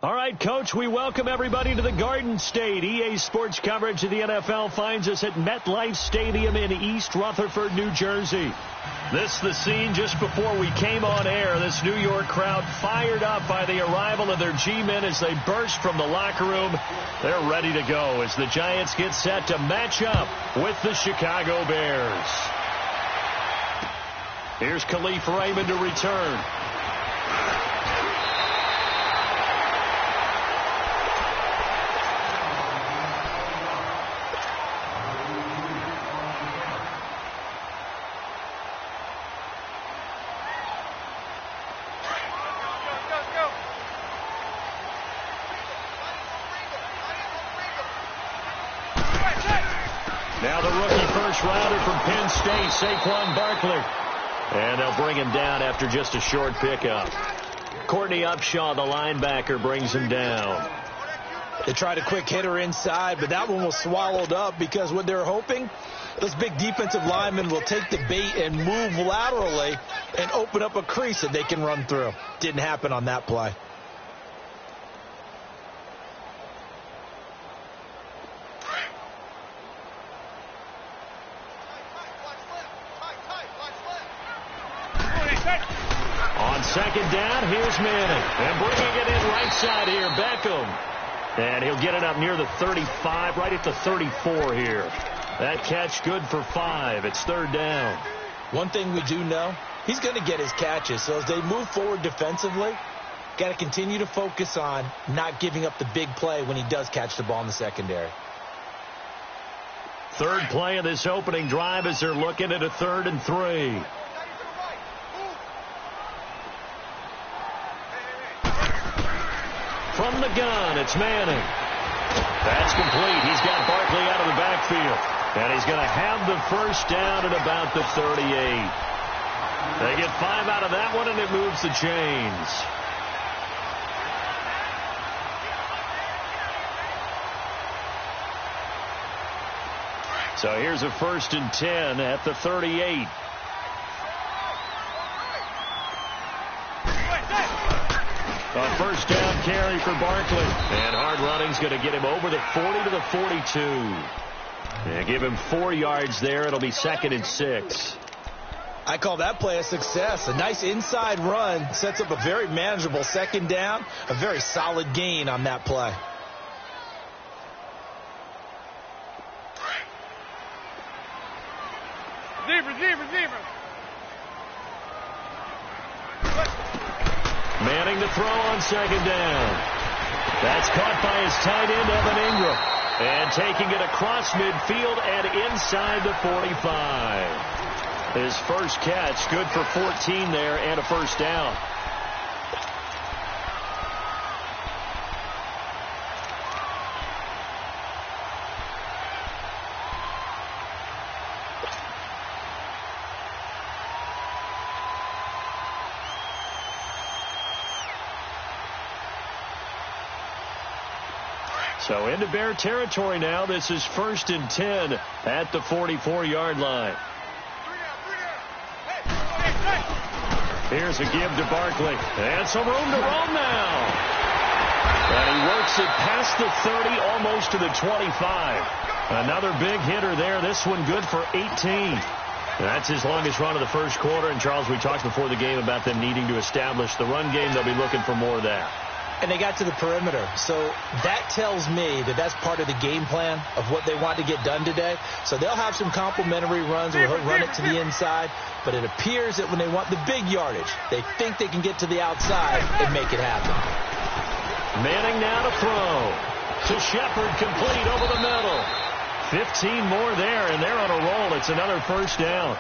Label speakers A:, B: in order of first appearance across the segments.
A: All right, Coach, we welcome everybody to the Garden State. EA Sports coverage of the NFL finds us at MetLife Stadium in East Rutherford, New Jersey. This is the scene just before we came on air. This New York crowd fired up by the arrival of their G-men as they burst from the locker room. They're ready to go as the Giants get set to match up with the Chicago Bears. Here's Khalif Raymond to return. Now the rookie first-rounder from Penn State, Saquon Barkley. And they'll bring him down after just a short pickup. Courtney Upshaw, the linebacker, brings him down.
B: They tried a quick hitter inside, but that one was swallowed up because what they're hoping, those big defensive linemen will take the bait and move laterally and open up a crease that they can run through. Didn't happen on that play.
A: On second down, here's Manning. And bringing it in right side here, Beckham. And he'll get it up near the 35, right at the 34 here. That catch good for 5. It's third down.
B: One thing we do know, he's going to get his catches. So as they move forward defensively, got to continue to focus on not giving up the big play when he does catch the ball in the secondary.
A: Third play of this opening drive as they're looking at a 3rd and 3. From the gun, it's Manning. That's complete. He's got Barkley out of the backfield. And he's going to have the first down at about the 38. They get 5 out of that one, and it moves the chains. So here's a 1st and 10 at the 38. A first down carry for Barkley. And hard running's going to get him over the 40 to the 42. And give him 4 yards there. It'll be 2nd and 6.
B: I call that play a success. A nice inside run sets up a very manageable 2nd down. A very solid gain on that play.
C: Receiver.
A: Manning to throw on 2nd down. That's caught by his tight end, Evan Ingram. And taking it across midfield and inside the 45. His first catch, good for 14 there and a first down. So into Bear territory now. This is 1st and 10 at the 44-yard line. Here's a give to Barkley. And some room to roam now. And he works it past the 30, almost to the 25. Another big hitter there. This one good for 18. That's his longest run of the first quarter. And, Charles, we talked before the game about them needing to establish the run game. They'll be looking for more of that.
B: And they got to the perimeter. So that tells me that that's part of the game plan of what they want to get done today. So they'll have some complementary runs where he'll run it to the inside. But it appears that when they want the big yardage, they think they can get to the outside and make it happen.
A: Manning now to throw. To Shepard, complete over the middle. 15 more there, and they're on a roll. It's another first down.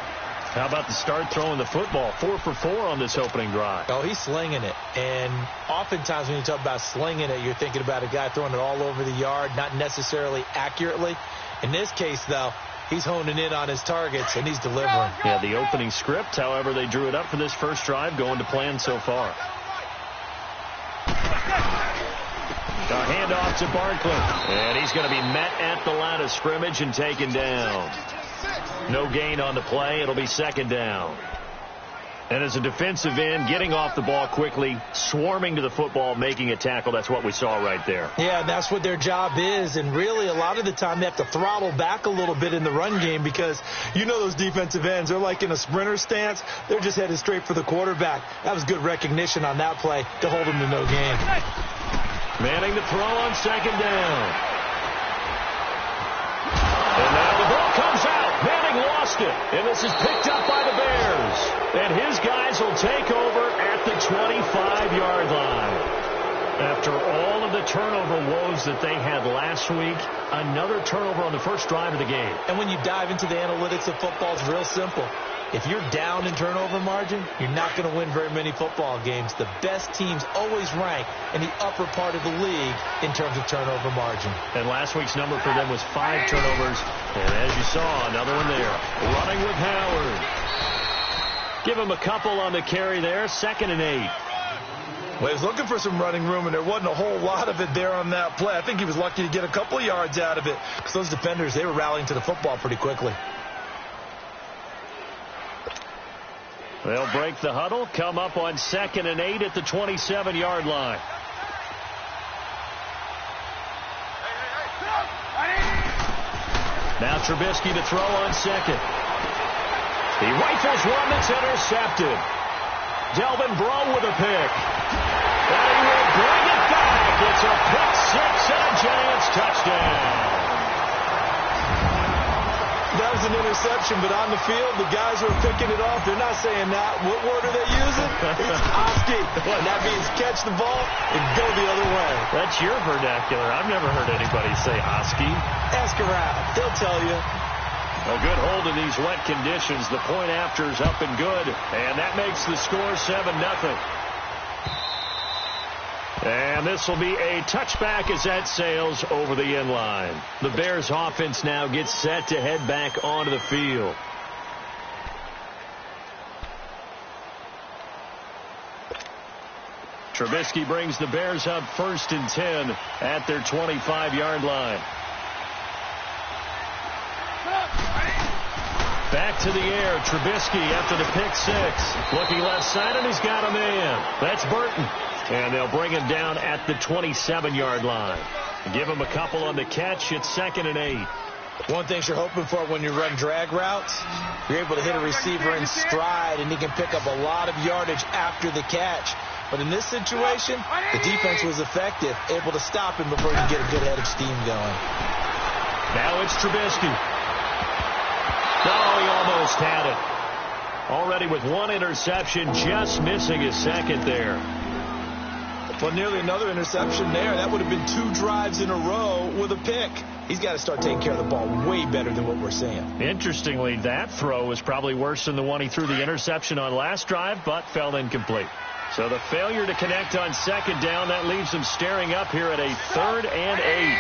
A: How about the start throwing the football? 4 for 4 on this opening drive.
B: Oh, he's slinging it. And oftentimes when you talk about slinging it, you're thinking about a guy throwing it all over the yard, not necessarily accurately. In this case, though, he's honing in on his targets, and he's delivering.
A: Yeah, the opening script, however, they drew it up for this first drive, going to plan so far. A handoff to Barkley. And he's going to be met at the line of scrimmage and taken down. No gain on the play. It'll be 2nd down. And as a defensive end, getting off the ball quickly, swarming to the football, making a tackle, that's what we saw right there.
B: Yeah, that's what their job is. And really, a lot of the time, they have to throttle back a little bit in the run game because you know those defensive ends, they're like in a sprinter stance. They're just headed straight for the quarterback. That was good recognition on that play to hold them to no gain.
A: Manning to throw on second down. And now the ball comes out. Manning lost it. And this is picked up by the Bears. And his guys will take over at the 25-yard line. After all of the turnover woes that they had last week, another turnover on the first drive of the game.
B: And when you dive into the analytics of football, it's real simple. If you're down in turnover margin, you're not going to win very many football games. The best teams always rank in the upper part of the league in terms of turnover margin.
A: And last week's number for them was 5 turnovers. And as you saw, another one there. Running with Howard. Give him a couple on the carry there. 2nd and 8.
B: Well, he was looking for some running room, and there wasn't a whole lot of it there on that play. I think he was lucky to get a couple of yards out of it because those defenders, they were rallying to the football pretty quickly.
A: They'll break the huddle, come up on 2nd and 8 at the 27-yard line. Now Trubisky to throw on second. He rifles one that's intercepted. Delvin Breaux with a pick. And he will bring it back. It's a pick six and a Giants touchdown.
B: That was an interception, but on the field, the guys who are picking it off, they're not saying that. What word are they using? It's Oski. And that means catch the ball and go the other way.
A: That's your vernacular. I've never heard anybody say Oski.
B: Ask around. They'll tell you.
A: A good hold in these wet conditions. The point after is up and good. And that makes the score 7-0. And this will be a touchback as that sails over the end line. The Bears offense now gets set to head back onto the field. Trubisky brings the Bears up 1st and 10 at their 25-yard line. Back to the air. Trubisky after the pick six. Looking left side, and he's got a man. That's Burton. And they'll bring him down at the 27-yard line. Give him a couple on the catch. It's 2nd and 8.
B: One thing you're hoping for when you run drag routes, you're able to hit a receiver in stride, and he can pick up a lot of yardage after the catch. But in this situation, the defense was effective, able to stop him before he could get a good head of steam going.
A: Now it's Trubisky. No, he almost had it. Already with one interception, just missing his second there.
B: Well, nearly another interception there. That would have been 2 drives in a row with a pick. He's got to start taking care of the ball way better than what we're seeing.
A: Interestingly, that throw was probably worse than the one he threw the interception on last drive, but fell incomplete. So the failure to connect on 2nd down, that leaves him staring up here at a 3rd and 8.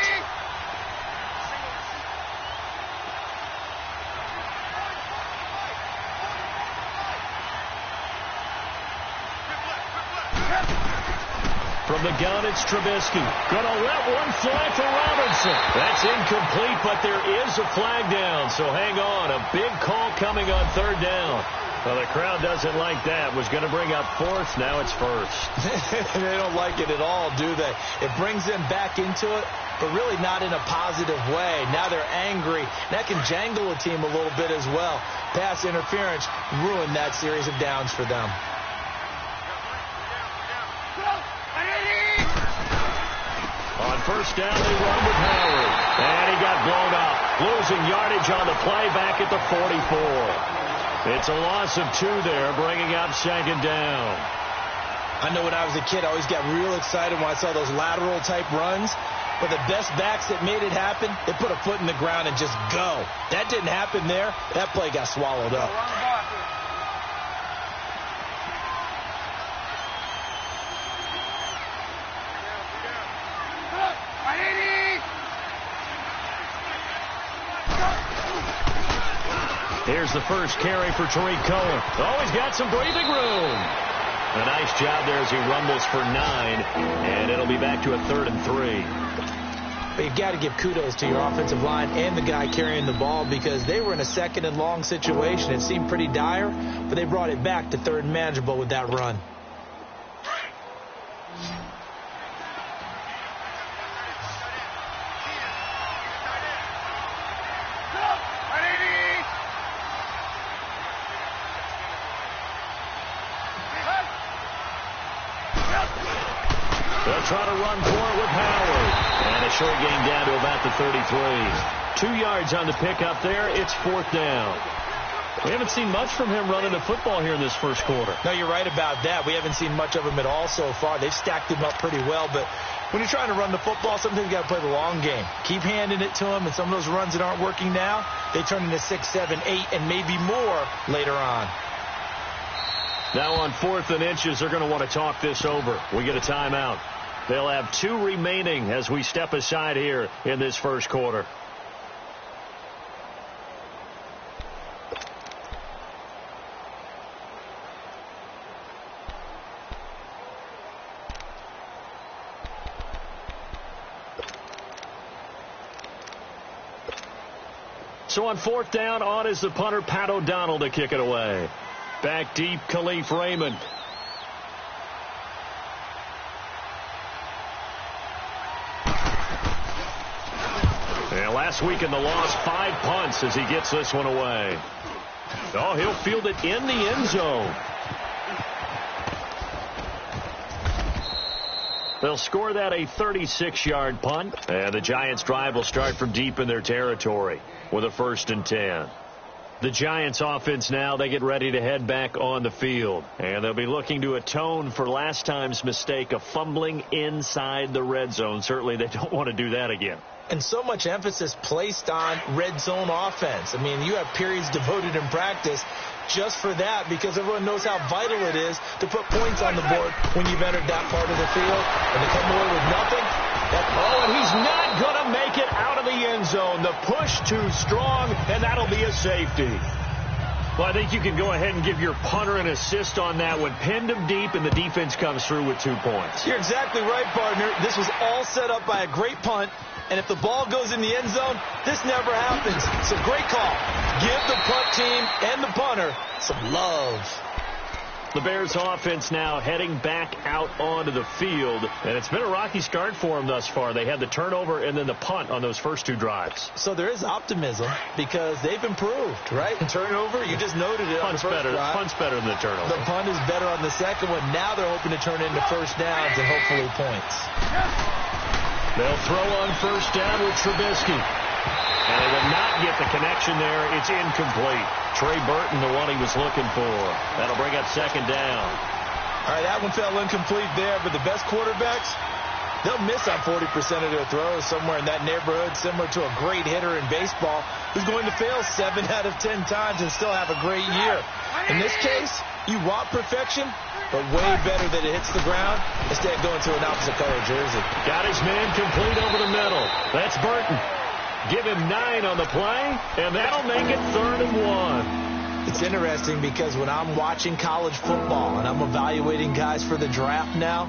A: From the gun, it's Trubisky. Going to let one fly for Robinson. That's incomplete, but there is a flag down. So hang on. A big call coming on 3rd down. Well, the crowd doesn't like that. Was going to bring up 4th. Now it's 1st.
B: They don't like it at all, do they? It brings them back into it, but really not in a positive way. Now they're angry. That can jangle a team a little bit as well. Pass interference ruined that series of downs for them.
A: On 1st down, they run with Howard. And he got blown up. Losing yardage on the play back at the 44. It's a loss of 2 there, bringing up 2nd down.
B: I know when I was a kid, I always got real excited when I saw those lateral-type runs. But the best backs that made it happen, they put a foot in the ground and just go. That didn't happen there. That play got swallowed up.
A: Here's the first carry for Tariq Cohen. Oh, he's got some breathing room. A nice job there as he rumbles for 9. And it'll be back to a 3rd and 3.
B: But you've got to give kudos to your offensive line and the guy carrying the ball because they were in a second and long situation. It seemed pretty dire, but they brought it back to third and manageable with that run.
A: They'll try to run for it with Howard. And a short gain down to about the 33. 2 yards on the pickup there. It's 4th down. We haven't seen much from him running the football here in this first quarter.
B: No, you're right about that. We haven't seen much of him at all so far. They've stacked him up pretty well, but when you're trying to run the football, sometimes you got to play the long game. Keep handing it to him, and some of those runs that aren't working now, they turn into 6, 7, 8, and maybe more later on.
A: Now on 4th and inches, they're going to want to talk this over. We get a timeout. They'll have 2 remaining as we step aside here in this first quarter. So on 4th down, on is the punter, Pat O'Donnell, to kick it away. Back deep, Khalif Raymond. And last week in the loss, 5 punts as he gets this one away. Oh, he'll field it in the end zone. They'll score that a 36-yard punt. And the Giants' drive will start from deep in their territory with a 1st and 10. The Giants offense now, they get ready to head back on the field. And they'll be looking to atone for last time's mistake of fumbling inside the red zone. Certainly they don't want to do that again.
B: And so much emphasis placed on red zone offense. I mean, you have periods devoted in practice just for that because everyone knows how vital it is to put points on the board when you've entered that part of the field. And to come away with nothing.
A: And he's not going to make it out of the end zone. The push too strong, and that'll be a safety. Well, I think you can go ahead and give your punter an assist on that one. Pinned him deep, and the defense comes through with 2 points.
B: You're exactly right, partner. This was all set up by a great punt. And if the ball goes in the end zone, this never happens. So great call. Give the punt team and the punter some love.
A: The Bears offense now heading back out onto the field. And it's been a rocky start for them thus far. They had the turnover and then the punt on those first 2 drives.
B: So there is optimism because they've improved, right? Turnover, you just noted it.
A: Punt's better than the turnover.
B: The punt is better on the second one. Now they're hoping to turn it into first downs and hopefully points.
A: They'll throw on first down with Trubisky. And they will not get the connection there. It's incomplete. Trey Burton, the one he was looking for. That'll bring up 2nd down.
B: All right, that one fell incomplete there, but the best quarterbacks, they'll miss on 40% of their throws somewhere in that neighborhood, similar to a great hitter in baseball who's going to fail 7 out of 10 times and still have a great year. In this case, you want perfection, but way better that it hits the ground instead of going to an opposite color jersey.
A: Got his man complete over the middle. That's Burton. Give him 9 on the play, and that'll make it 3rd and 1.
B: It's interesting because when I'm watching college football and I'm evaluating guys for the draft now,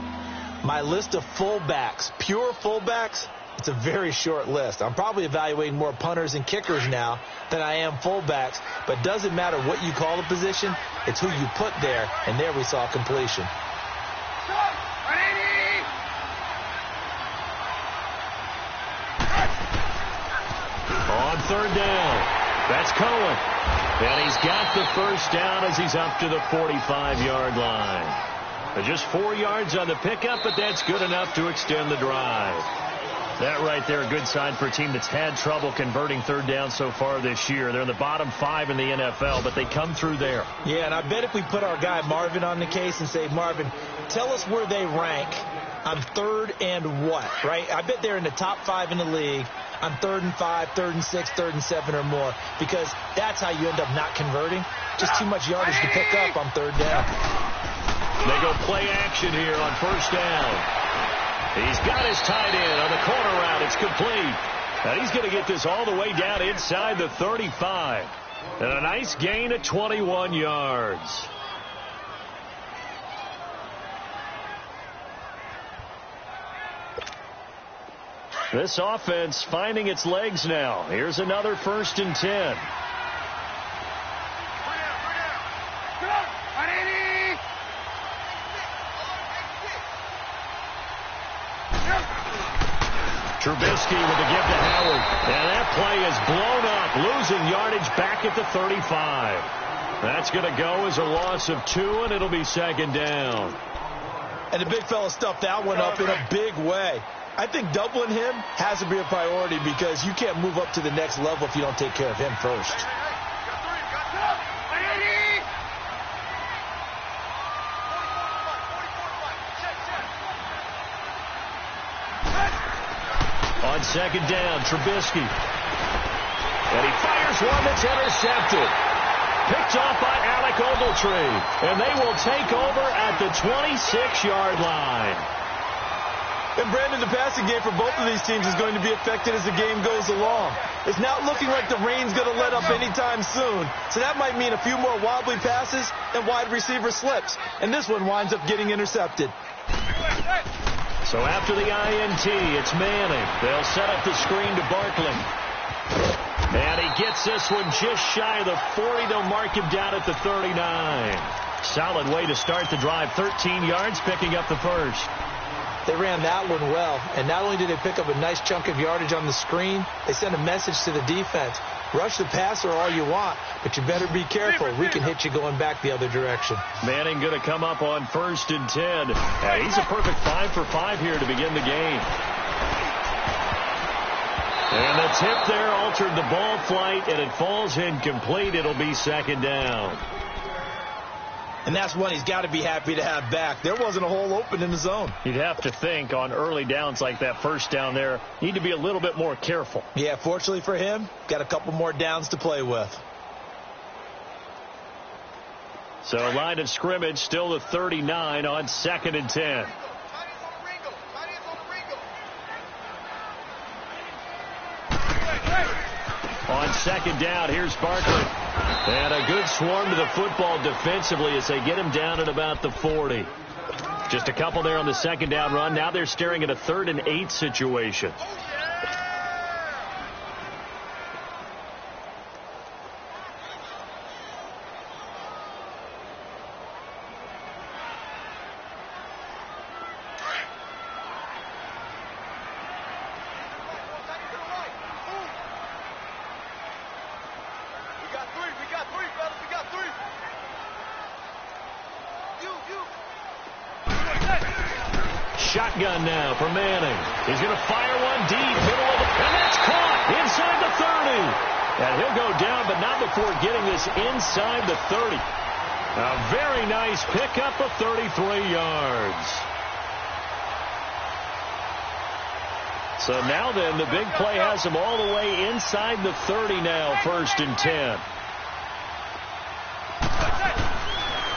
B: my list of fullbacks, pure fullbacks, it's a very short list. I'm probably evaluating more punters and kickers now than I am fullbacks, but it doesn't matter what you call a position, it's who you put there, and there we saw completion.
A: On 3rd down, that's Cohen. And he's got the first down as he's up to the 45-yard line. Just 4 yards on the pickup, but that's good enough to extend the drive. That right there, a good sign for a team that's had trouble converting 3rd down so far this year. They're in the bottom 5 in the NFL, but they come through there.
B: Yeah, and I bet if we put our guy Marvin on the case and say, Marvin, tell us where they rank on 3rd and what, right? I bet they're in the top 5 in the league on 3rd and 5, 3rd and 6, 3rd and 7 or more, because that's how you end up not converting. Just too much yardage to pick up on 3rd down.
A: They go play action here on 1st down. He's got his tight end on the corner route. It's complete. And he's going to get this all the way down inside the 35. And a nice gain of 21 yards. This offense finding its legs now. Here's another 1st and 10. Trubisky with the give to Howard. And that play is blown up, losing yardage back at the 35. That's going to go as a loss of 2, and it'll be 2nd down.
B: And the big fella stuffed that one up in a big way. I think doubling him has to be a priority because you can't move up to the next level if you don't take care of him first.
A: On 2nd down, Trubisky. And he fires one that's intercepted. Picked off by Alec Ogletree. And they will take over at the 26-yard line.
B: And Brandon, the passing game for both of these teams is going to be affected as the game goes along. It's not looking like the rain's going to let up anytime soon. So that might mean a few more wobbly passes and wide receiver slips. And this one winds up getting intercepted.
A: So after the INT, it's Manning. They'll set up the screen to Barkley. And he gets this one just shy of the 40. They'll mark him down at the 39. Solid way to start the drive. 13 yards, picking up the first.
B: They ran that one well, and not only did they pick up a nice chunk of yardage on the screen, they sent a message to the defense. Rush the passer all you want, but you better be careful. We can hit you going back the other direction.
A: Manning going to come up on 1st and 10. He's a perfect 5 for 5 here to begin the game. And the tip there altered the ball flight, and it falls incomplete. It'll be 2nd down.
B: And that's one he's got to be happy to have back. There wasn't a hole open in the zone.
A: You'd have to think on early downs like that, 1st down there, need to be a little bit more careful.
B: Yeah, fortunately for him, got a couple more downs to play with.
A: So line of scrimmage still the 39 on 2nd and 10. On 2nd down, here's Barkley. And a good swarm to the football defensively as they get him down at about the 40. Just a couple there on the 2nd down run. Now they're staring at a 3rd and 8 situation. Shotgun now for Manning. He's going to fire one deep, middle of it, and that's caught inside the 30. And he'll go down, but not before getting this inside the 30. A very nice pickup of 33 yards. So now then, the big play has him all the way inside the 30 now, 1st and 10.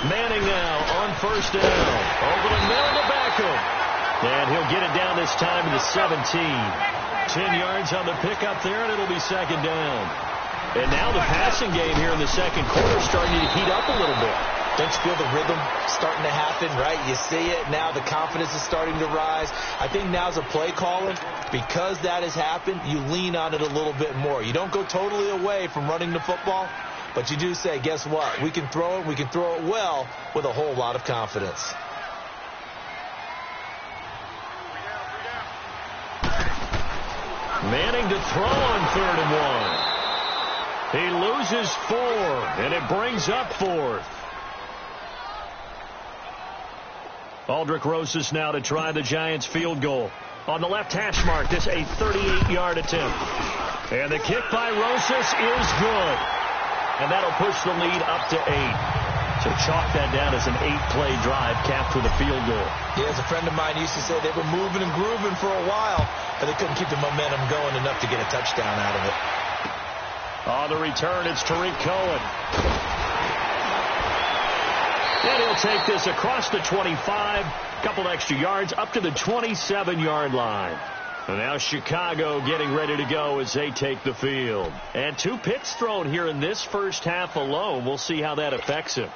A: Manning now on 1st down. Over the middle to Beckham. And he'll get it down this time to the 17. 10 yards on the pickup there, and it'll be 2nd down. And now the passing game here in the 2nd quarter starting to heat up a little bit.
B: Don't you feel the rhythm starting to happen, right? You see it now. The confidence is starting to rise. I think now's a play caller. Because that has happened, you lean on it a little bit more. You don't go totally away from running the football, but you do say, guess what? We can throw it. We can throw it well with a whole lot of confidence.
A: Manning to throw on 3rd and 1. He loses 4, and it brings up 4th. Aldrich Rosas now to try the Giants field goal. On the left hash mark, this a 38-yard attempt. And the kick by Rosas is good. And that'll push the lead up to 8. So chalk that down as an 8-play drive capped with a field goal.
B: Yeah, as a friend of mine used to say, they were moving and grooving for a while, but they couldn't keep the momentum going enough to get a touchdown out of it.
A: On the return, it's Tariq Cohen. And he'll take this across the 25, couple extra yards, up to the 27-yard line. And now Chicago getting ready to go as they take the field. And 2 picks thrown here in this first half alone. We'll see how that affects him.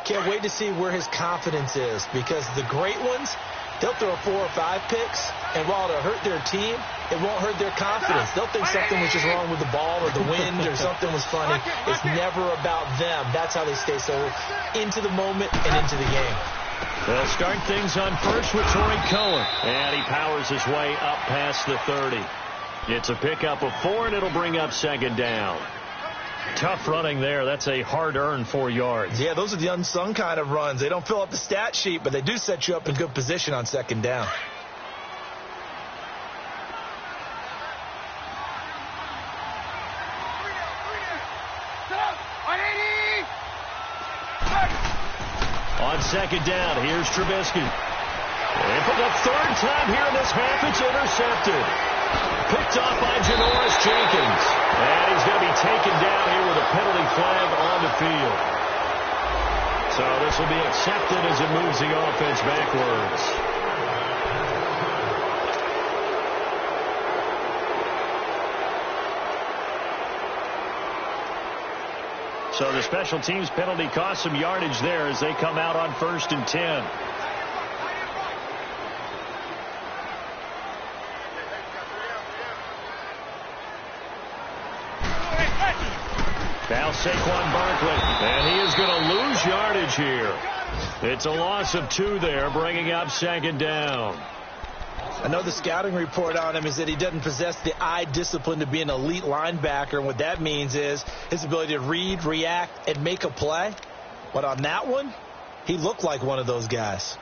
B: Can't wait to see where his confidence is, because the great ones, They'll throw 4 or 5 picks, and while it'll hurt their team, it won't hurt their confidence. They'll think something was just wrong with the ball or the wind or something was funny. It's never about them. That's how they stay so into the moment and into the game.
A: They'll start things on first with Torrey Cohen. And he powers his way up past the 30. It's a pickup of 4, and it'll bring up second down. Tough running there. That's a hard-earned 4 yards.
B: Yeah, those are the unsung kind of runs. They don't fill up the stat sheet, but they do set you up in good position on second down.
A: On second down, here's Trubisky. And for the 3rd time here in this half, it's intercepted. Picked off by Janoris Jenkins. And he's going to be taken down here with a penalty flag on the field. So this will be accepted as it moves the offense backwards. So the special teams penalty cost some yardage there as they come out on 1st and 10. Now Saquon Barkley, and he is going to lose yardage here. It's a loss of 2 there, bringing up second down.
B: I know the scouting report on him is that he doesn't possess the eye discipline to be an elite linebacker, and what that means is his ability to read, react, and make a play. But on that one, he looked like one of those guys.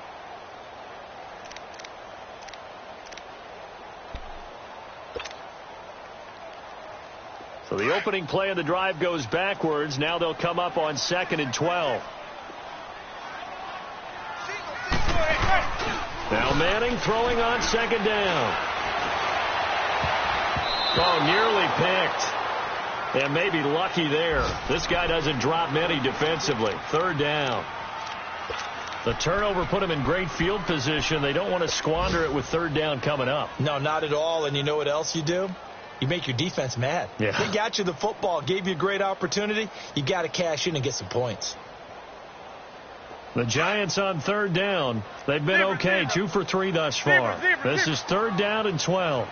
A: So the opening play of the drive goes backwards. Now they'll come up on 2nd and 12. Now Manning throwing on second down. Oh, nearly picked. And maybe lucky there. This guy doesn't drop many defensively. 3rd down. The turnover put him in great field position. They don't want to squander it with 3rd down coming up.
B: No, not at all. And you know what else you do? You make your defense mad.
A: Yeah.
B: They got you the football, gave you a great opportunity. You got to cash in and get some points.
A: The Giants on 3rd down. They've been okay. 2 for 3 thus far. This is 3rd down and 12.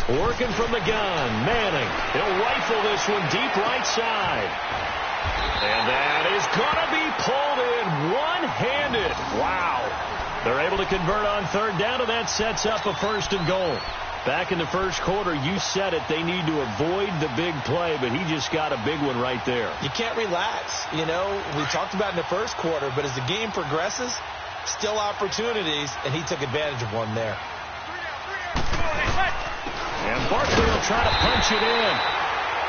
A: Working from the gun. Manning. He'll rifle this one deep right side. And that is going to be pulled in one-handed. Wow. They're able to convert on 3rd down, and that sets up a 1st and goal. Back in the first quarter, you said it, they need to avoid the big play, but he just got a big one right there.
B: You can't relax. You know, we talked about in the first quarter, but as the game progresses, still opportunities, and he took advantage of one there.
A: And Barkley will try to punch it in.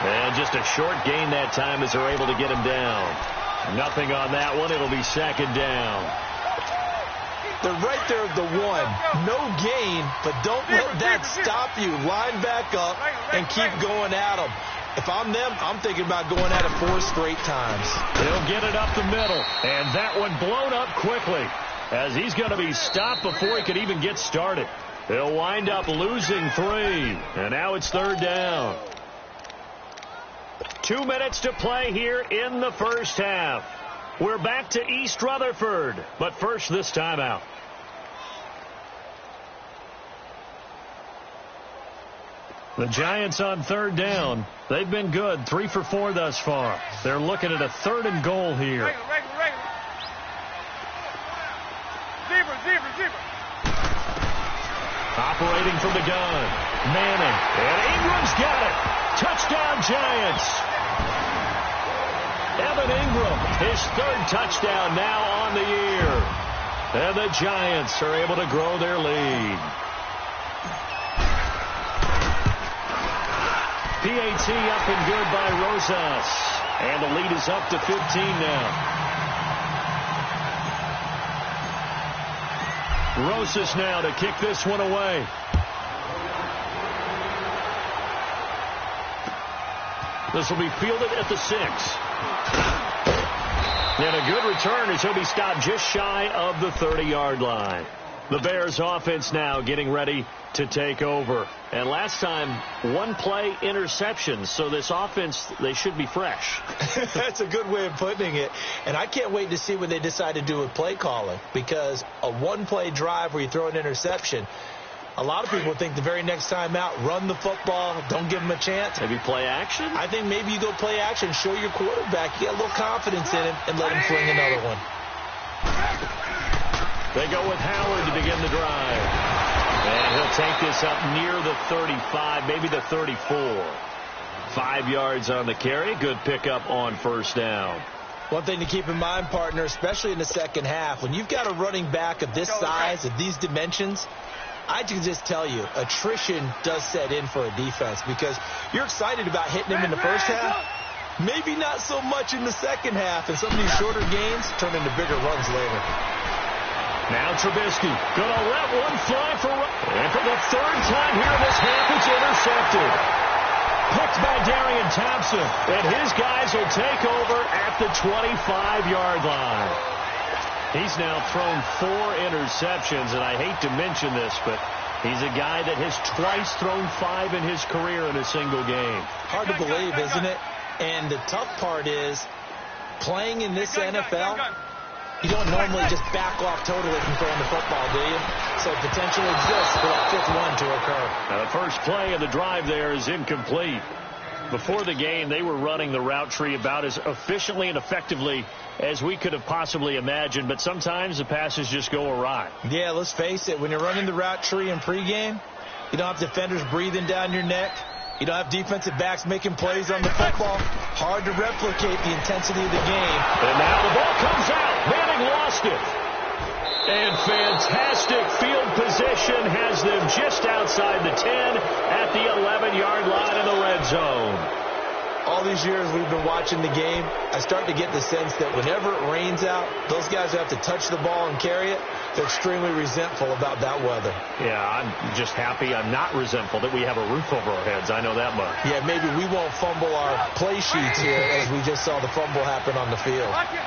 A: And just a short gain that time as they're able to get him down. Nothing on that one. It'll be second down.
B: They're right there at the 1. No gain, but don't let that stop you. Line back up and keep going at them. If I'm them, I'm thinking about going at it 4 straight times.
A: He'll get it up the middle. And that one blown up quickly as he's going to be stopped before he could even get started. He'll wind up losing 3. And now it's 3rd down. 2 minutes to play here in the first half. We're back to East Rutherford, but first this timeout. The Giants on 3rd down. They've been good, 3 for 4 thus far. They're looking at a 3rd and goal here. Operating from the gun. Manning. And Ingram's got it. Touchdown, Giants. Evan Ingram, his 3rd touchdown now on the year. And the Giants are able to grow their lead. PAT up and good by Rosas. And the lead is up to 15 now. Rosas now to kick this one away. This will be fielded at the 6. And a good return as he'll be stopped just shy of the 30-yard line. The Bears offense now getting ready to take over. And last time, one play interceptions. So this offense, they should be fresh.
B: That's a good way of putting it. And I can't wait to see what they decide to do with play calling. Because a one-play drive where you throw an interception, a lot of people think the very next time out, run the football, don't give them a chance.
A: Maybe play action?
B: I think maybe you go play action, show your quarterback you got a little confidence in him, and let him fling another one.
A: They go with Howard to begin the drive. And he'll take this up near the 35, maybe the 34. 5 yards on the carry. Good pickup on first down.
B: One thing to keep in mind, partner, especially in the second half, when you've got a running back of this size, of these dimensions, I can just tell you, attrition does set in for a defense because you're excited about hitting him in the first half. Maybe not so much in the second half, and some of these shorter gains turn into bigger runs later.
A: Now Trubisky going to let one fly and for the third time here in this half, it's intercepted. Picked by Darian Thompson, and his guys will take over at the 25-yard line. He's now thrown 4 interceptions, and I hate to mention this, but he's a guy that has twice thrown 5 in his career in a single game.
B: Hard to believe, isn't it? And the tough part is, playing in this NFL, you don't normally just back off totally from throwing the football, do you? So potential exists for that 5th one to occur.
A: Now the first play of the drive there is incomplete. Before the game, they were running the route tree about as efficiently and effectively as we could have possibly imagined, but sometimes the passes just go awry.
B: Yeah, let's face it. When you're running the route tree in pregame, you don't have defenders breathing down your neck. You don't have defensive backs making plays on the football. Hard to replicate the intensity of the game.
A: And now the ball comes out. Manning lost it. And fantastic field position has them just outside the 10 at the 11-yard line in the red zone.
B: All these years we've been watching the game, I start to get the sense that whenever it rains out, those guys who have to touch the ball and carry it, they're extremely resentful about that weather.
A: Yeah, I'm just happy I'm not resentful that we have a roof over our heads. I know that much.
B: Yeah, maybe we won't fumble our play sheets here as we just saw the fumble happen on the field.
C: Watch it.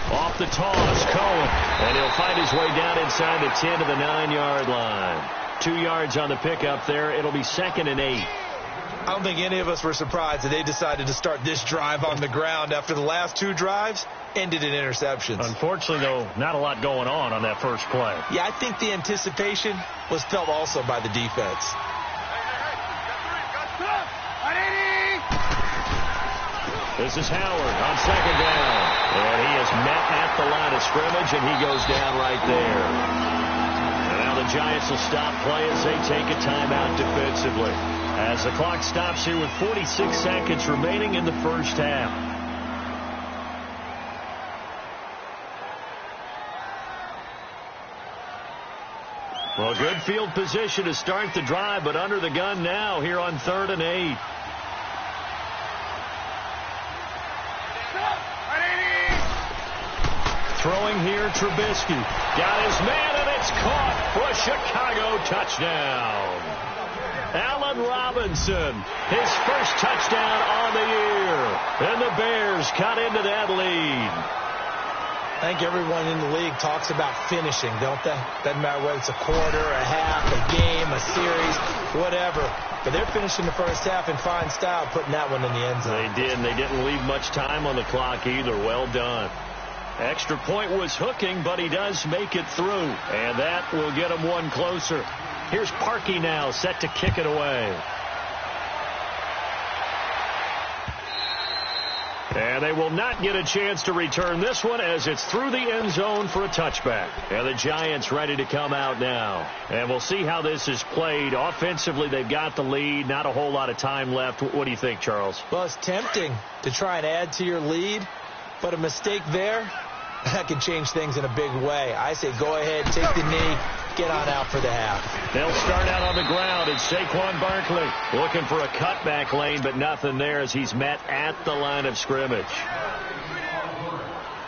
A: Off the toss, Cohen. And he'll find his way down inside the 10 to the 9-yard line. 2 yards on the pickup there. It'll be 2nd and 8.
B: I don't think any of us were surprised that they decided to start this drive on the ground after the last 2 drives ended in interceptions.
A: Unfortunately, though, not a lot going on that first play.
B: Yeah, I think the anticipation was felt also by the defense.
A: This is Howard on 2nd down. And he is met at the line of scrimmage, and he goes down right there. And now the Giants will stop play as they take a timeout defensively. As the clock stops here with 46 seconds remaining in the first half. Well, good field position to start the drive, but under the gun now here on 3rd and 8. Throwing here, Trubisky. Got his man, and it's caught for a Chicago touchdown. Allen Robinson, his first touchdown on the year. And the Bears cut into that lead.
B: I think everyone in the league talks about finishing, don't they? Doesn't matter whether it's a quarter, a half, a game, a series, whatever. But they're finishing the first half in fine style, putting that one in the end zone.
A: They did, and they didn't leave much time on the clock either. Well done. Extra point was hooking, but he does make it through. And that will get him one closer. Here's Parkey now, set to kick it away. And they will not get a chance to return this one as it's through the end zone for a touchback. And the Giants ready to come out now. And we'll see how this is played. Offensively, they've got the lead. Not a whole lot of time left. What do you think, Charles?
B: Well, it's tempting to try and add to your lead, but a mistake there, that can change things in a big way. I say go ahead, take the knee, get on out for the half.
A: They'll start out on the ground. It's Saquon Barkley looking for a cutback lane, but nothing there as he's met at the line of scrimmage.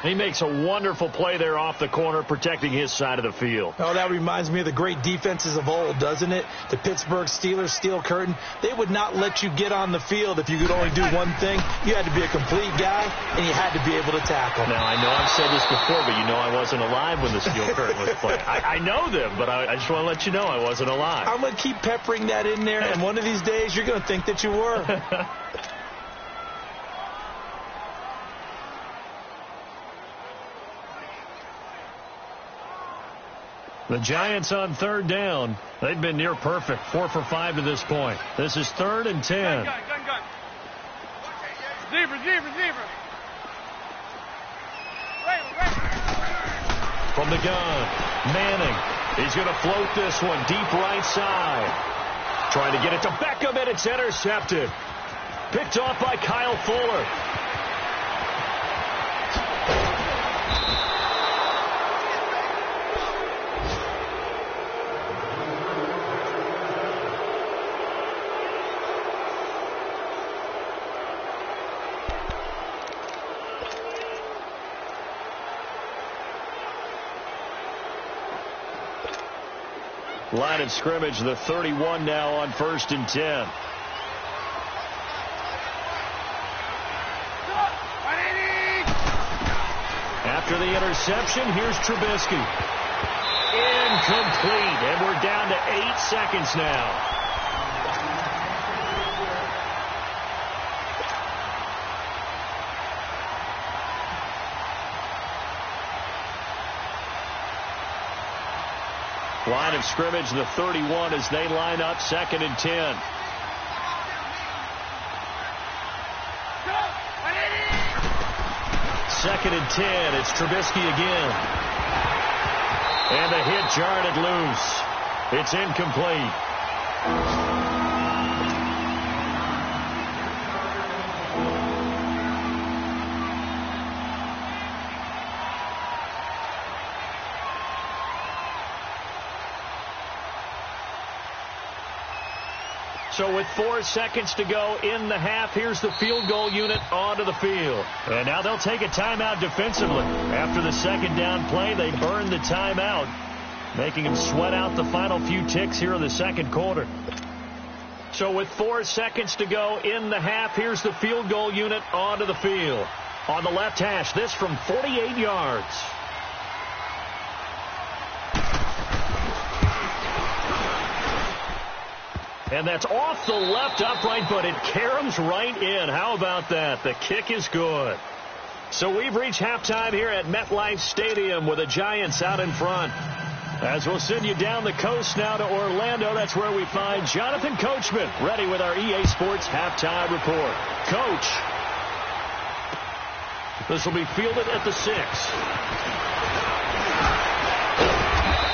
A: He makes a wonderful play there off the corner, protecting his side of the field.
B: Oh, that reminds me of the great defenses of old, doesn't it? The Pittsburgh Steelers, Steel Curtain. They would not let you get on the field if you could only do one thing. You had to be a complete guy, and you had to be able to tackle.
A: Now, I know I've said this before, but you know I wasn't alive when the Steel Curtain was playing. I know them, but I just want to let you know I wasn't alive.
B: I'm going to keep peppering that in there, and one of these days you're going to think that you were.
A: The Giants on third down. They've been near perfect. 4 for 5 to this point. This is 3rd and 10.
C: Gun. Zebra.
A: From the gun, Manning. He's going to float this one deep right side. Trying to get it to Beckham, and it's intercepted. Picked off by Kyle Fuller. Line of scrimmage, the 31 now on 1st and 10. After the interception, here's Trubisky. Incomplete, and we're down to 8 seconds now. Line of scrimmage, the 31 as they line up 2nd and 10. Second and 10. It's Trubisky again. And the hit jarred it loose. It's incomplete. So with 4 seconds to go in the half, here's the field goal unit onto the field. And now they'll take a timeout defensively. After the 2nd down play, they burn the timeout, making them sweat out the final few ticks here in the 2nd quarter. So with 4 seconds to go in the half, here's the field goal unit onto the field. On the left hash, this from 48 yards. And that's off the left upright, but it caroms right in. How about that? The kick is good. So we've reached halftime here at MetLife Stadium with the Giants out in front. As we'll send you down the coast now to Orlando, that's where we find Jonathan Coachman ready with our EA Sports halftime report. Coach, this will be fielded at the 6.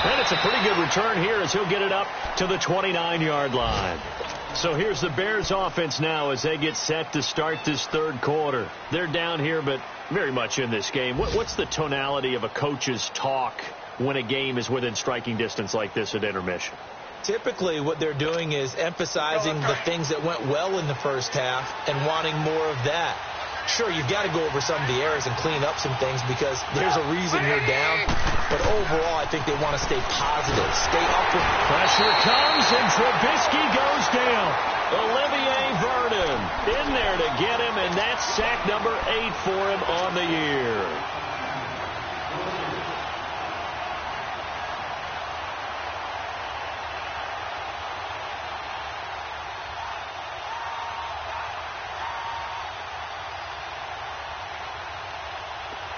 A: And it's a pretty good return here as he'll get it up to the 29-yard line. So here's the Bears offense now as they get set to start this 3rd quarter. They're down here, but very much in this game. What's the tonality of a coach's talk when a game is within striking distance like this at intermission?
B: Typically, what they're doing is emphasizing the things that went well in the first half and wanting more of that. Sure, you've got to go over some of the errors and clean up some things because there's a reason you're down. But overall, I think they want to stay positive, stay upward.
A: Pressure comes, and Trubisky goes down. Olivier Vernon in there to get him, and that's sack number 8 for him on the year.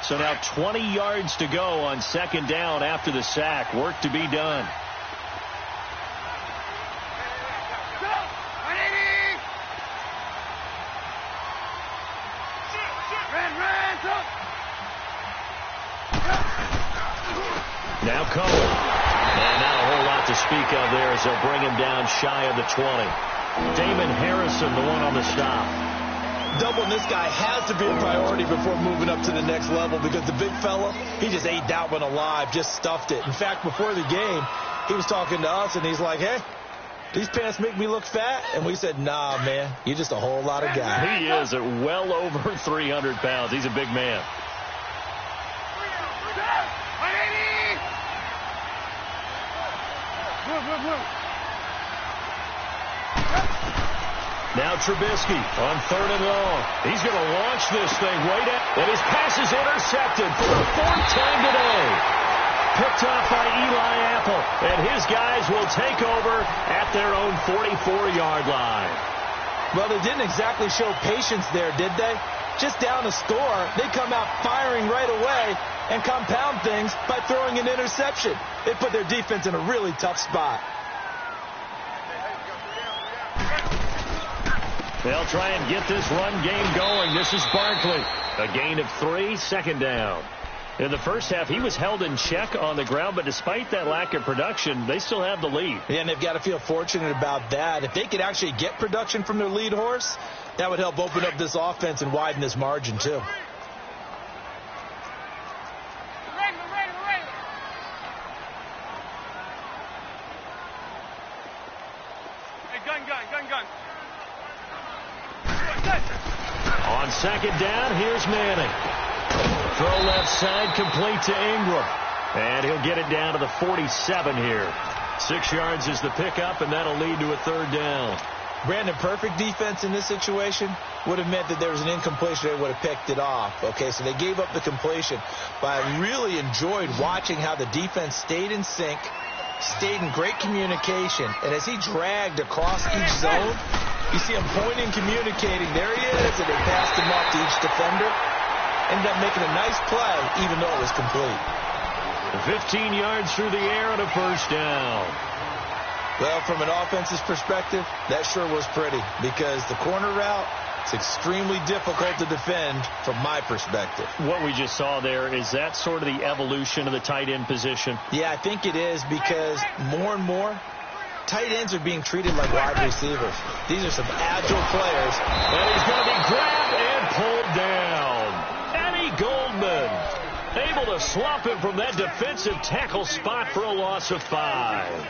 A: So now 20 yards to go on 2nd down after the sack. Work to be done. Now Cohen. And not a whole lot to speak of there as they'll bring him down shy of the 20. Damon Harrison, the one on the stop.
B: Doubling this guy has to be a priority before moving up to the next level because the big fella, he just ate that one alive, just stuffed it. In fact, before the game, he was talking to us, and he's like, hey, these pants make me look fat. And we said, nah, man, you're just a whole lot of guy.
A: He is at well over 300 pounds. He's a big man. Now Trubisky on 3rd and long. He's going to launch this thing right at, and his pass is intercepted for the 4th time today. Picked off by Eli Apple, and his guys will take over at their own 44-yard line.
B: Well, they didn't exactly show patience there, did they? Just down a score, they come out firing right away and compound things by throwing an interception. They put their defense in a really tough spot.
A: They'll try and get this run game going. This is Barkley. A gain of 3, 2nd down. In the first half, he was held in check on the ground, but despite that lack of production, they still have the lead.
B: Yeah, and they've got to feel fortunate about that. If they could actually get production from their lead horse, that would help open up this offense and widen this margin, too.
A: On 2nd down, here's Manning. Throw left side, complete to Ingram. And he'll get it down to the 47 here. 6 yards is the pickup, and that'll lead to a 3rd down.
B: Brandon, perfect defense in this situation would have meant that there was an incompletion. They would have picked it off. Okay, so they gave up the completion. But I really enjoyed watching how the defense stayed in sync, stayed in great communication. And as he dragged across each zone, you see him pointing, communicating. There he is, and they passed him off to each defender. Ended up making a nice play, even though it was complete.
A: 15 yards through the air and a 1st down.
B: Well, from an offense's perspective, that sure was pretty because the corner route is extremely difficult to defend from my perspective.
A: What we just saw there, is that sort of the evolution of the tight end position?
B: Yeah, I think it is because more and more, tight ends are being treated like wide receivers. These are some agile players.
A: And he's going to be grabbed and pulled down. Eddie Goldman able to swap him from that defensive tackle spot for a loss of 5.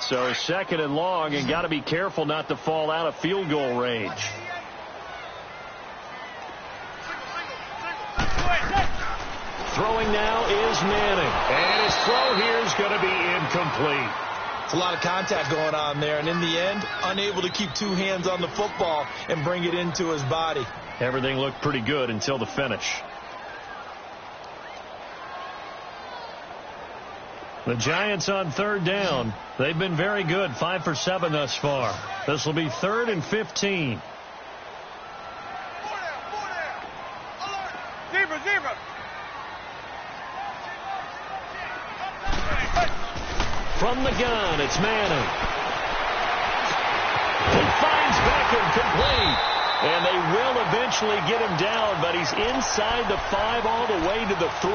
A: So 2nd and long, and got to be careful not to fall out of field goal range. Throwing now is Manning. And his throw here is going to be incomplete.
B: It's a lot of contact going on there, and in the end, unable to keep 2 hands on the football and bring it into his body.
A: Everything looked pretty good until the finish. The Giants on 3rd down. They've been very good, 5 for 7 thus far. This will be 3rd and 15. From the gun, it's Manning. He finds Beckham complete. And they will eventually get him down, but he's inside the 5 all the way to the 3.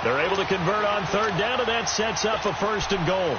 A: They're able to convert on 3rd down, and that sets up a 1st and goal.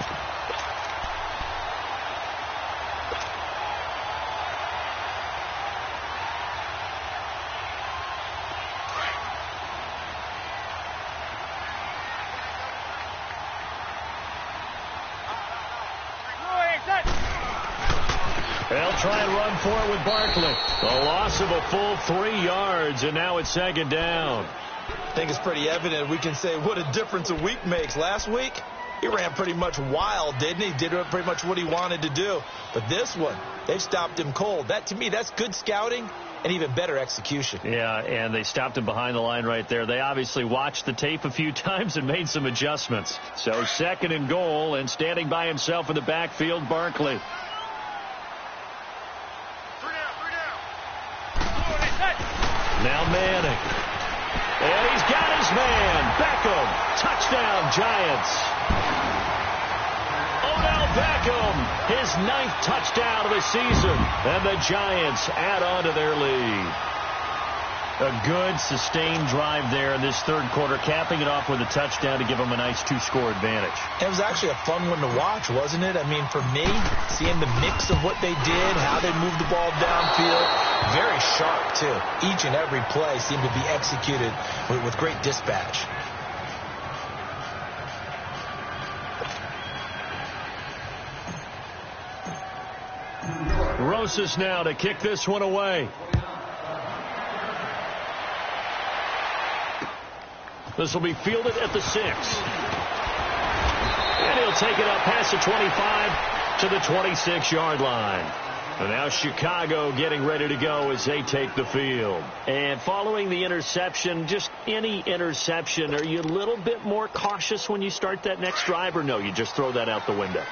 A: They'll try and run for it with Barkley. A loss of a full 3 yards, and now it's 2nd down.
B: I think it's pretty evident. We can say what a difference a week makes. Last week, he ran pretty much wild, didn't he? Did pretty much what he wanted to do. But this one, they've stopped him cold. That, to me, that's good scouting and even better execution.
A: Yeah, and they stopped him behind the line right there. They obviously watched the tape a few times and made some adjustments. So 2nd and goal, and standing by himself in the backfield, Barkley. Now Manning. And he's got his man. Beckham. Touchdown, Giants. Odell Beckham, his 9th touchdown of the season. And the Giants add on to their lead. A good, sustained drive there in this 3rd quarter, capping it off with a touchdown to give them a nice 2-score advantage.
B: It was actually a fun one to watch, wasn't it? I mean, for me, seeing the mix of what they did, how they moved the ball downfield, very sharp, too. Each and every play seemed to be executed with great dispatch.
A: Rosas now to kick this one away. This will be fielded at the 6. And he'll take it up past the 25 to the 26-yard line. And now Chicago getting ready to go as they take the field. And following the interception, just any interception, are you a little bit more cautious when you start that next drive, or no, you just throw that out the window?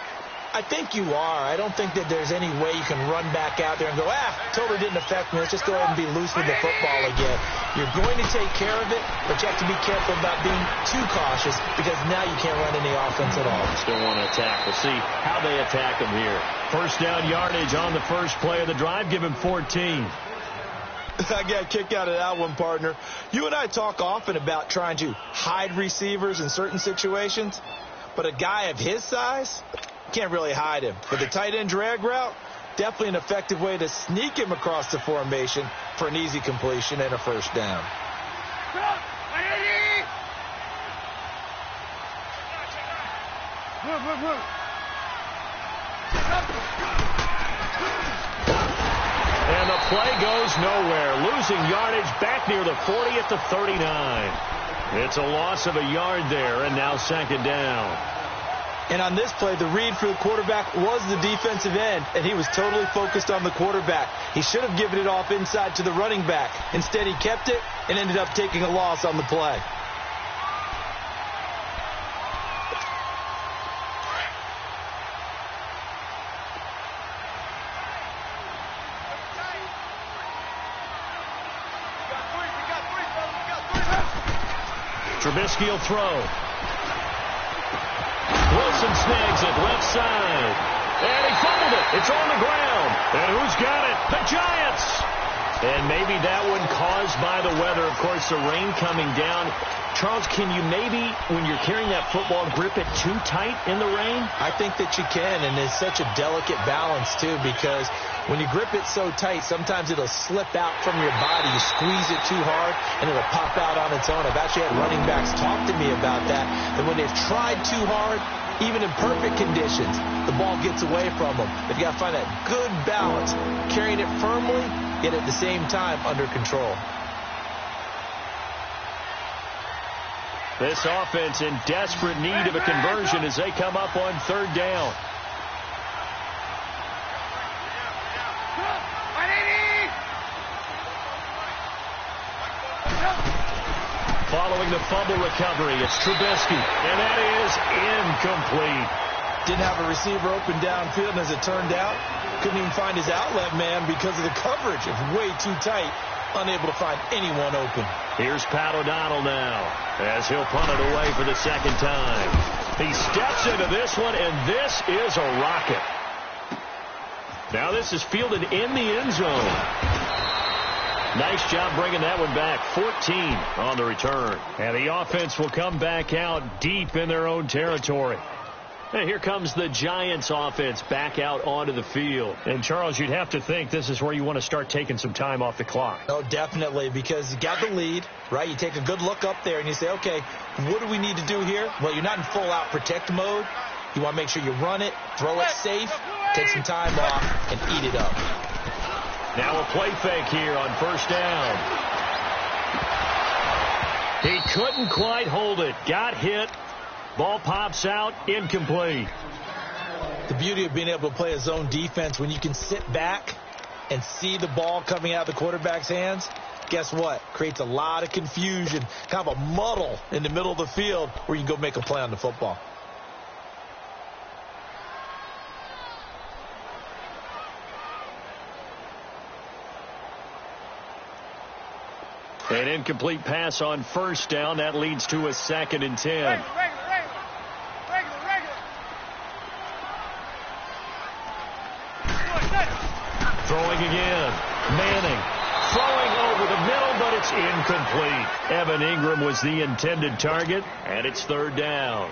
B: I think you are. I don't think that there's any way you can run back out there and go, totally didn't affect me. Let's just go ahead and be loose with the football again. You're going to take care of it, but you have to be careful about being too cautious because now you can't run any offense at all.
A: Still want to attack. We'll see how they attack them here. First down yardage on the first play of the drive. Give him 14.
B: I got a kick out of that one, partner. You and I talk often about trying to hide receivers in certain situations, but a guy of his size can't really hide him. But the tight end drag route, definitely an effective way to sneak him across the formation for an easy completion and a first down.
A: And the play goes nowhere. Losing yardage back near the 40 at the 39. It's a loss of a yard there, and now second down.
B: And on this play, the read for the quarterback was the defensive end, and he was totally focused on the quarterback. He should have given it off inside to the running back. Instead, he kept it and ended up taking a loss on the play.
A: Trubisky will throw. Wilson snags it left side. And he fumbled it. It's on the ground. And who's got it? The Giants. And maybe that one caused by the weather. Of course, the rain coming down. Charles, can you maybe, when you're carrying that football, grip it too tight in the rain?
B: I think that you can, and it's such a delicate balance, too, because when you grip it so tight, sometimes it'll slip out from your body. You squeeze it too hard, and it'll pop out on its own. I've actually had running backs talk to me about that, and when they've tried too hard, even in perfect conditions, the ball gets away from them. They've got to find that good balance, carrying it firmly, yet at the same time under control.
A: This offense in desperate need of a conversion as they come up on third down. Following the fumble recovery, it's Trubisky, and that is incomplete.
B: Didn't have a receiver open downfield, and as it turned out, couldn't even find his outlet man because of the coverage. It's way too tight, unable to find anyone open.
A: Here's Pat O'Donnell now, as he'll punt it away for the second time. He steps into this one, and this is a rocket. Now this is fielded in the end zone. Nice job bringing that one back. 14 on the return. And the offense will come back out deep in their own territory. And here comes the Giants offense back out onto the field. And, Charles, you'd have to think this is where you want to start taking some time off the clock.
B: Oh, definitely, because you got the lead, right? You take a good look up there and you say, okay, what do we need to do here? Well, you're not in full-out protect mode. You want to make sure you run it, throw it safe, take some time off, and eat it up.
A: Now a play fake here on first down. He couldn't quite hold it. Got hit. Ball pops out. Incomplete.
B: The beauty of being able to play a zone defense when you can sit back and see the ball coming out of the quarterback's hands, guess what? Creates a lot of confusion, kind of a muddle in the middle of the field where you can go make a play on the football.
A: An incomplete pass on first down. That leads to a 2nd and 10. Throwing again. Manning throwing over the middle, but it's incomplete. Evan Ingram was the intended target, and it's third down.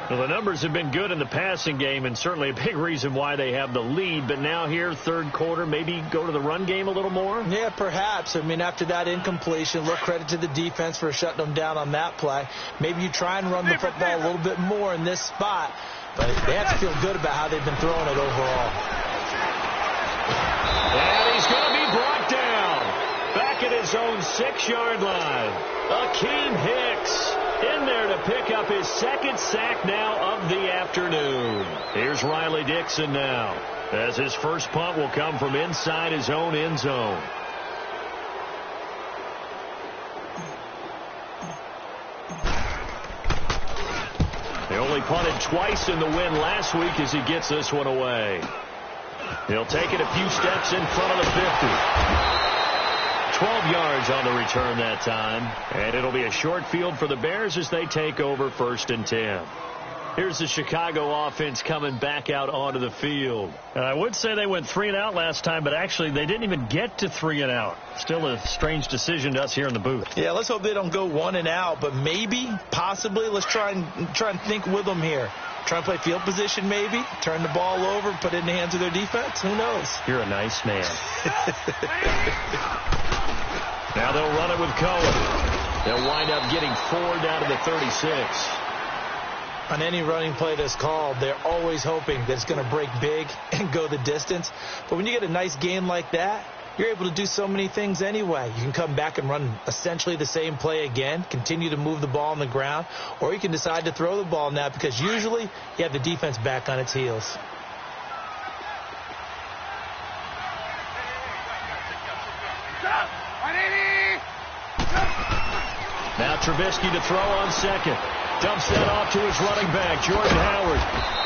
A: Well, the numbers have been good in the passing game, and certainly a big reason why they have the lead. But now here, third quarter, maybe go to the run game a little more?
B: Yeah, perhaps. I mean, after that incompletion, look, credit to the defense for shutting them down on that play. Maybe you try and run the football a little bit more in this spot. But they have to feel good about how they've been throwing it overall.
A: And he's going to be brought down. Back back at his own 6-yard line. Akeem Hicks in there to pick up his second sack now of the afternoon. Here's Riley Dixon now, as his first punt will come from inside his own end zone. He only punted twice in the win last week as he gets this one away. He'll take it a few steps in front of the 50. 12 yards on the return that time. And it'll be a short field for the Bears as they take over 1st and 10. Here's the Chicago offense coming back out onto the field.
C: I would say they went 3 and out last time, but actually they didn't even get to 3 and out. Still a strange decision to us here in the booth.
B: Yeah, let's hope they don't go 1 and out, but maybe, possibly, let's try and think with them here. Try and play field position maybe, turn the ball over, put it in the hands of their defense. Who knows?
C: You're a nice man.
A: Now they'll run it with Cohen. They'll wind up getting 4 down to the 36.
B: On any running play that's called, they're always hoping that it's going to break big and go the distance. But when you get a nice game like that, you're able to do so many things anyway. You can come back and run essentially the same play again, continue to move the ball on the ground, or you can decide to throw the ball now because usually you have the defense back on its heels.
A: Now Trubisky to throw on second. Dumps that off to his running back, Jordan Howard.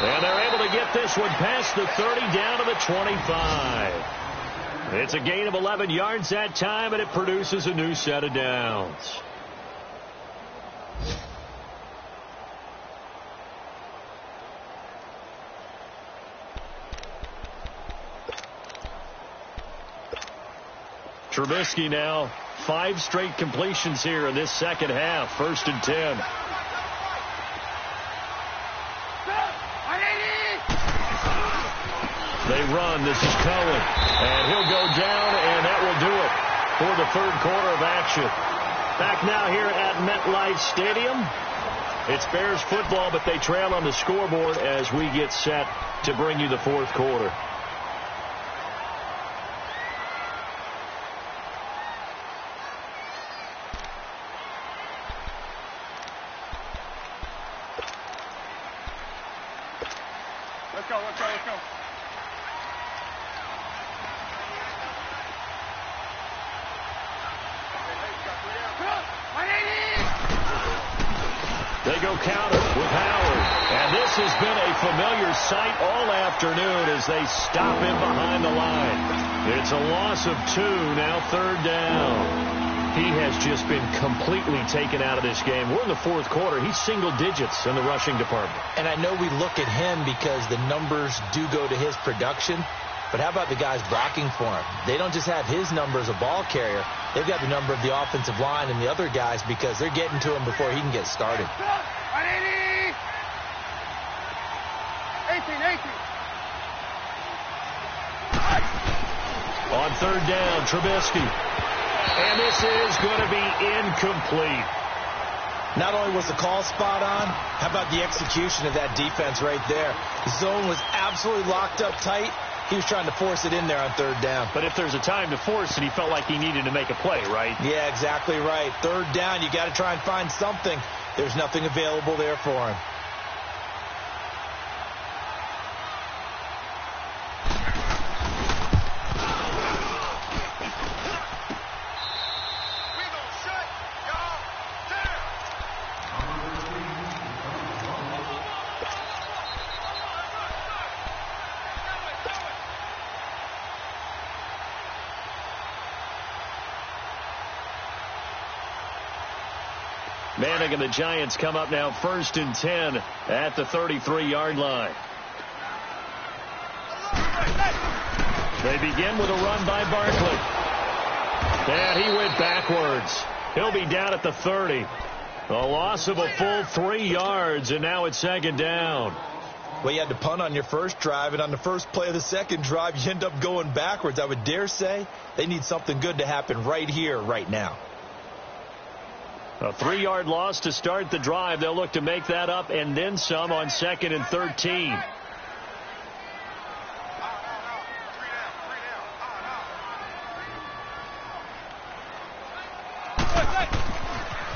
A: And they're able to get this one past the 30 down to the 25. It's a gain of 11 yards that time, and it produces a new set of downs. Trubisky now 5 straight completions here in this second half. 1st and 10. They run. This is Cohen. And he'll go down, and that will do it for the 3rd quarter of action. Back now here at MetLife Stadium. It's Bears football, but they trail on the scoreboard as we get set to bring you the 4th quarter.
D: Let's go.
A: They go counter with Howard. And this has been a familiar sight all afternoon as they stop him behind the line. It's a loss of 2, now 3rd down. He has just been completely taken out of this game. We're in the 4th quarter. He's single digits in the rushing department.
B: And I know we look at him because the numbers do go to his production. But how about the guys blocking for him? They don't just have his number as a ball carrier. They've got the number of the offensive line and the other guys because they're getting to him before he can get started.
D: 18.
A: On 3rd down, Trubisky. And this is going to be incomplete.
B: Not only was the call spot on, how about the execution of that defense right there? The zone was absolutely locked up tight. He was trying to force it in there on 3rd down.
C: But if there's a time to force it, he felt like he needed to make a play, right?
B: Yeah, exactly right. 3rd down, you got to try and find something. There's nothing available there for him.
A: Manning and the Giants come up now 1st and 10 at the 33-yard line. They begin with a run by Barkley. And he went backwards. He'll be down at the 30. A loss of a full 3 yards, and now it's 2nd down.
B: Well, you had to punt on your first drive, and on the first play of the 2nd drive, you end up going backwards. I would dare say they need something good to happen right here, right now.
A: A 3-yard loss to start the drive. They'll look to make that up and then some on 2nd and 13.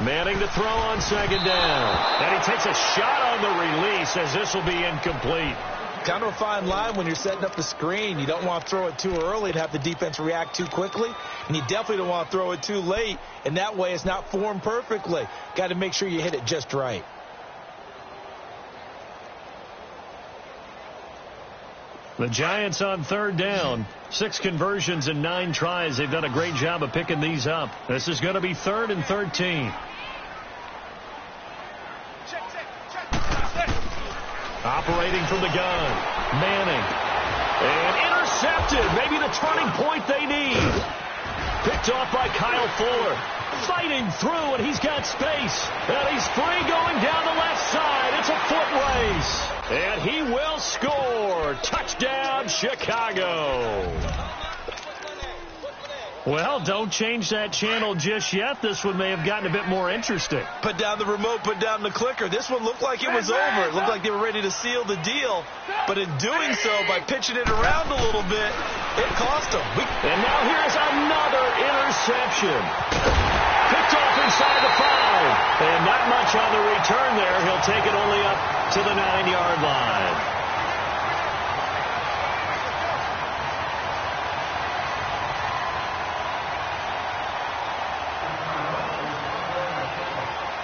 A: Manning to throw on second down. And he takes a shot on the release as this will be incomplete.
B: Kind of a fine line when you're setting up the screen. You don't want to throw it too early and have the defense react too quickly. And you definitely don't want to throw it too late. And that way it's not formed perfectly. Got to make sure you hit it just right.
A: The Giants on third down. 6 conversions in 9 tries. They've done a great job of picking these up. This is going to be 3rd and 13. Operating from the gun. Manning. And intercepted. Maybe the turning point they need. Picked off by Kyle Fuller. Fighting through, and he's got space. And he's free going down the left side. It's a foot race. And he will score. Touchdown, Chicago. Well, don't change that channel just yet. This one may have gotten a bit more interesting.
B: Put down the remote, put down the clicker. This one looked like it was over. It looked like they were ready to seal the deal. But in doing so, by pitching it around a little bit, it cost them.
A: And now here's another interception. Picked off inside the 5. And not much on the return there. He'll take it only up to the 9-yard line.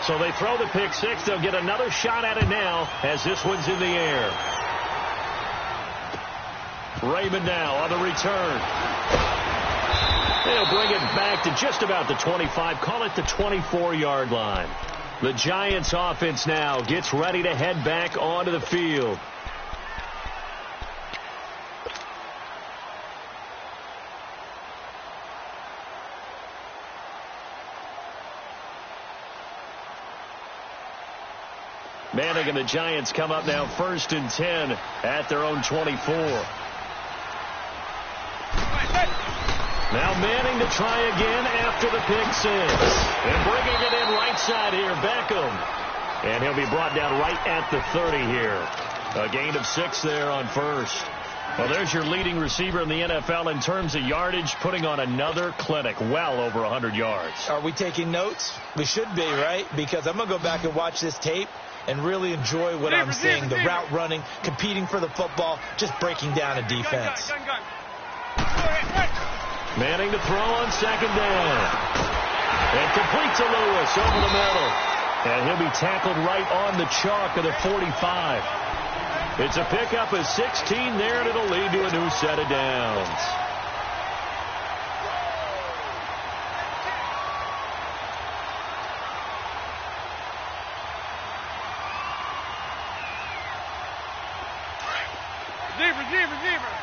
A: So they throw the pick 6. They'll get another shot at it now as this one's in the air. Raymond now on the return. They'll bring it back to just about the 25. Call it the 24-yard line. The Giants offense now gets ready to head back onto the field. Manning and the Giants come up now 1st and 10 at their own 24. Now Manning to try again after the pick 6. And bringing it in right side here, Beckham. And he'll be brought down right at the 30 here. A gain of 6 there on first. Well, there's your leading receiver in the NFL in terms of yardage, putting on another clinic, well over 100 yards.
B: Are we taking notes? We should be, right? Because I'm going to go back and watch this tape and really enjoy what I'm seeing. The route running, competing for the football, just breaking down a defense.
A: Manning to throw on second down. And complete to Lewis over the middle. And he'll be tackled right on the chalk of the 45. It's a pickup of 16 there, and it'll lead to a new set of downs.
D: Receiver.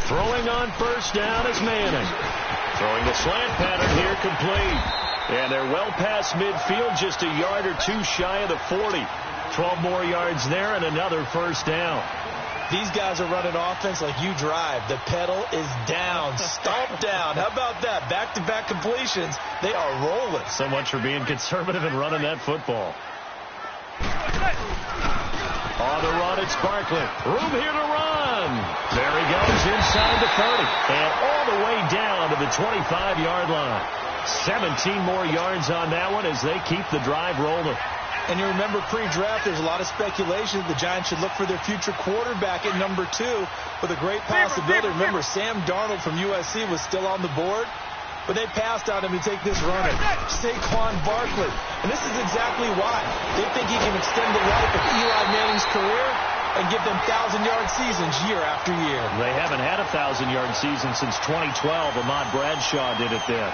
A: Throwing on first down is Manning. Throwing the slant pattern here complete. And they're well past midfield, just a yard or 2 shy of the 40. 12 more yards there and another first down.
B: These guys are running offense like you drive. The pedal is down, stomped down. How about that? Back-to-back completions. They are rolling.
A: So much for being conservative and running that football. On the run, it's Barkley. Room here to run. There he goes inside the 30. And all the way down to the 25-yard line. 17 more yards on that one as they keep the drive rolling.
B: And you remember pre-draft, there's a lot of speculation the Giants should look for their future quarterback at number 2 with a great possibility. Remember, Sam Darnold from USC was still on the board, but they passed on him to take this runner, Saquon Barkley. And this is exactly why. They think he can extend the life of Eli Manning's career and give them 1,000-yard seasons year after year.
A: They haven't had a 1,000-yard season since 2012. Ahmad Bradshaw did it then.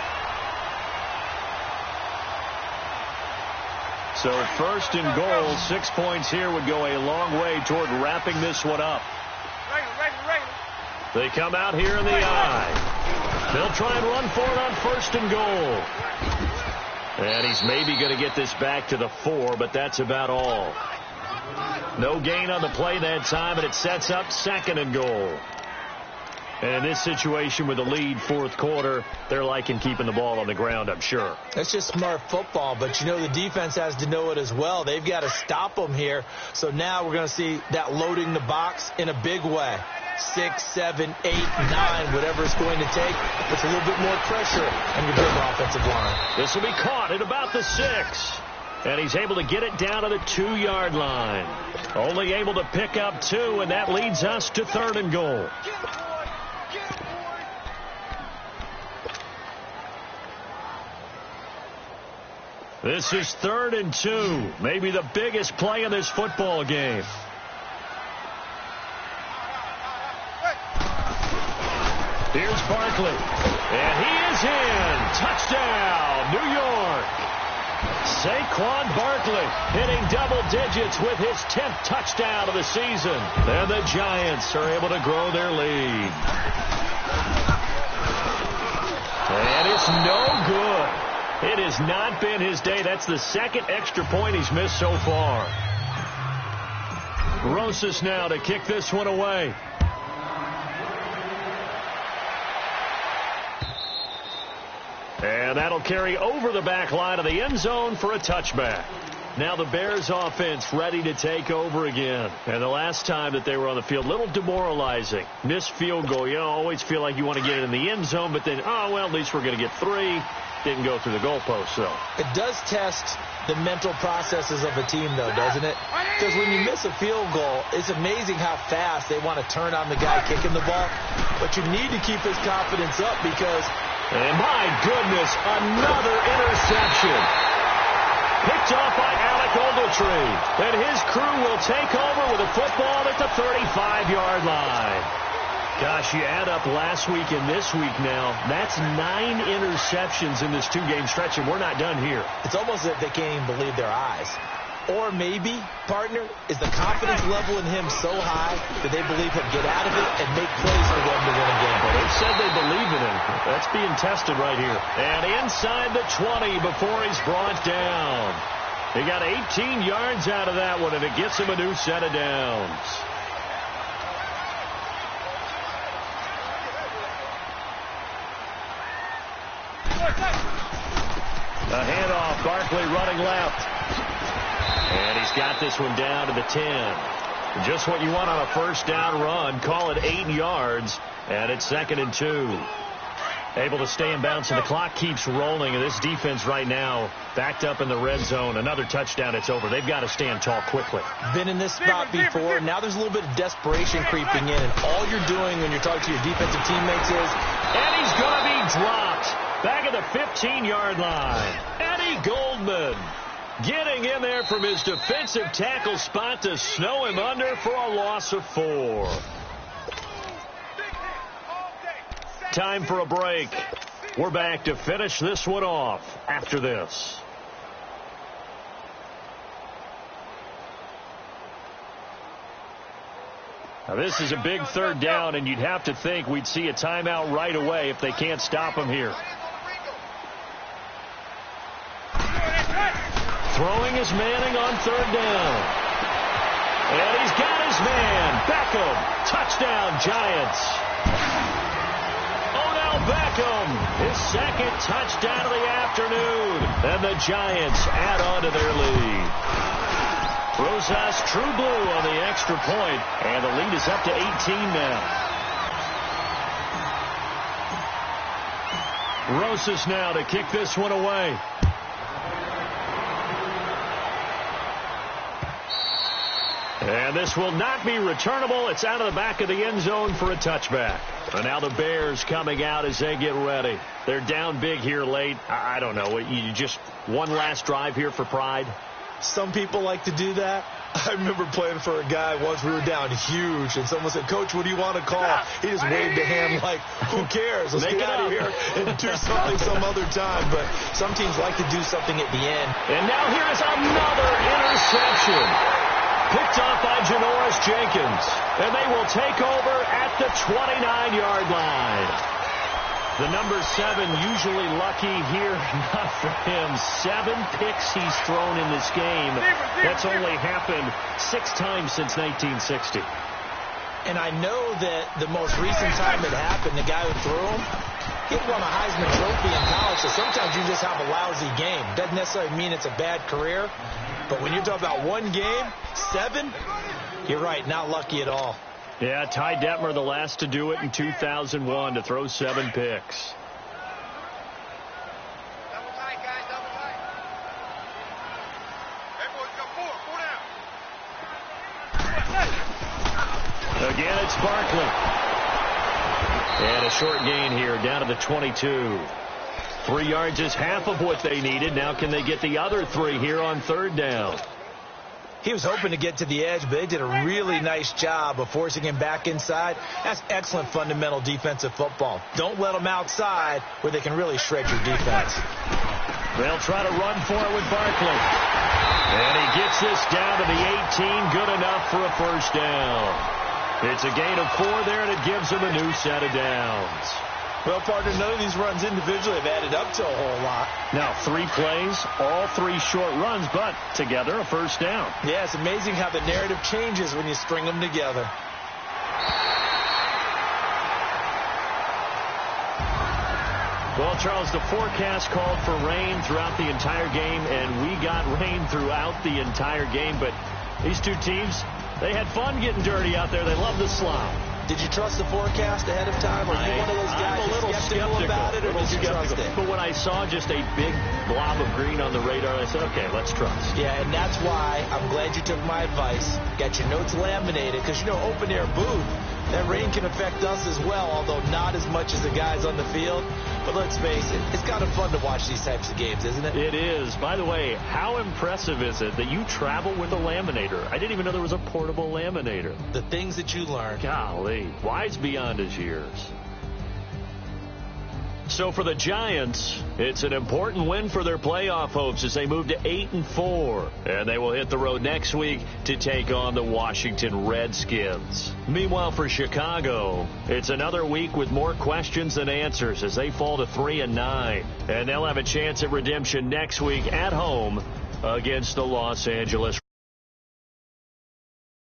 A: So 1st and goal, 6 points here would go a long way toward wrapping this one up. They come out here in the eye. They'll try and run for it on 1st and goal. And he's maybe going to get this back to the 4, but that's about all. No gain on the play that time, and it sets up 2nd and goal. And in this situation with the lead, fourth quarter, they're liking keeping the ball on the ground, I'm sure.
B: That's just smart football, but you know the defense has to know it as well. They've got to stop them here. So now we're going to see that loading the box in a big way. 6, 7, 8, 9, whatever it's going to take. Puts a little bit more pressure on your big offensive line.
A: This will be caught at about the 6. And he's able to get it down to the 2-yard line. Only able to pick up 2, and that leads us to 3rd and goal. This is 3rd and 2. Maybe the biggest play in this football game. Here's Barkley. And he is in. Touchdown, New York. Saquon Barkley hitting double digits with his 10th touchdown of the season. And the Giants are able to grow their lead. And it's no good. It has not been his day. That's the second extra point he's missed so far. Rosas now to kick this one away. And that'll carry over the back line of the end zone for a touchback. Now the Bears offense ready to take over again. And the last time that they were on the field, a little demoralizing. Missed field goal. You always feel like you want to get it in the end zone, but then, oh, well, at least we're going to get 3. Didn't go through the goalpost, though.
B: It does test the mental processes of a team, though, doesn't it? Because when you miss a field goal, it's amazing how fast they want to turn on the guy kicking the ball. But you need to keep his confidence up because...
A: And my goodness, another interception. Picked off by Alec Ogletree. And his crew will take over with a football at the 35-yard line. Gosh, you add up last week and this week now, that's 9 interceptions in this 2-game stretch, and we're not done here.
B: It's almost as if they can't even believe their eyes. Or maybe, partner, is the confidence level in him so high that they believe he'll get out of it and make plays for them to win a game.
A: Well, they said they believe in him. That's being tested right here. And inside the 20 before he's brought down. He got 18 yards out of that one, and it gets him a new set of downs. A handoff, Barkley running left. And he's got this one down to the 10. Just what you want on a first down run. Call it 8 yards, and it's 2nd and 2. Able to stay in bounds, and the clock keeps rolling. And this defense right now backed up in the red zone. Another touchdown, it's over. They've got to stand tall quickly.
B: Been in this spot before. Now there's a little bit of desperation creeping in. And all you're doing when you're talking to your defensive teammates is...
A: And he's going to be dropped. Back at the 15-yard line. Eddie Goldman getting in there from his defensive tackle spot to snow him under for a loss of 4. Time for a break. We're back to finish this one off after this. Now this is a big 3rd down, and you'd have to think we'd see a timeout right away if they can't stop him here. Throwing is Manning on 3rd down. And he's got his man, Beckham. Touchdown, Giants. Odell Beckham, his 2nd touchdown of the afternoon. And the Giants add on to their lead. Rosas true blue on the extra point, and the lead is up to 18 now. Rosas now to kick this one away. And this will not be returnable. It's out of the back of the end zone for a touchback. And now the Bears coming out as they get ready. They're down big here late. I don't know. You just one last drive here for pride?
B: Some people like to do that. I remember playing for a guy once. We were down huge, and someone said, "Coach, what do you want to call?" He just waved a hand like, "Who cares? Let's get out of here and do something some other time." But some teams like to do something at the end.
A: And now here is another interception. Picked off by Janoris Jenkins. And they will take over at the 29-yard line. The number 7 usually lucky here. Not for him. 7 picks he's thrown in this game. That's only happened 6 times since 1960.
B: And I know that the most recent time it happened, the guy who threw him, he won a Heisman Trophy in college, so sometimes you just have a lousy game. Doesn't necessarily mean it's a bad career, but when you're talking about one game, 7, you're right, not lucky at all.
A: Yeah, Ty Detmer, the last to do it in 2001, to throw 7 picks. Again, it's Barkley. And a short gain here, down to the 22. 3 yards is half of what they needed. Now can they get the other 3 here on 3rd down?
B: He was hoping to get to the edge, but they did a really nice job of forcing him back inside. That's excellent fundamental defensive football. Don't let them outside where they can really shred your defense.
A: They'll try to run for it with Barkley. And he gets this down to the 18. Good enough for a 1st down. It's a gain of 4 there, and it gives them a new set of downs.
B: Well, partner, none of these runs individually have added up to a whole lot.
A: Now, 3 plays, all 3 short runs, but together a 1st down.
B: Yeah, it's amazing how the narrative changes when you string them together.
A: Well, Charles, the forecast called for rain throughout the entire game, and we got rain throughout the entire game. But these 2 teams, they had fun getting dirty out there. They love the slop.
B: Did you trust the forecast ahead of time? Or are you one of those guys
A: I'm a little skeptical
B: about it, or did you trust it?
A: But when I saw just a big blob of green on the radar, I said, okay, let's trust.
B: Yeah, and that's why I'm glad you took my advice. Got your notes laminated, because, you know, open-air booth, that rain can affect us as well, although not as much as the guys on the field. But let's face it, it's kind of fun to watch these types of games, isn't it?
A: It is. By the way, how impressive is it that you travel with a laminator? I didn't even know there was a portable laminator.
B: The things that you learn.
A: Golly, wise beyond his years. So for the Giants, it's an important win for their playoff hopes as they move to 8-4. And they will hit the road next week to take on the Washington Redskins. Meanwhile, for Chicago, it's another week with more questions than answers as they fall to 3-9. And they'll have a chance at redemption next week at home against the Los Angeles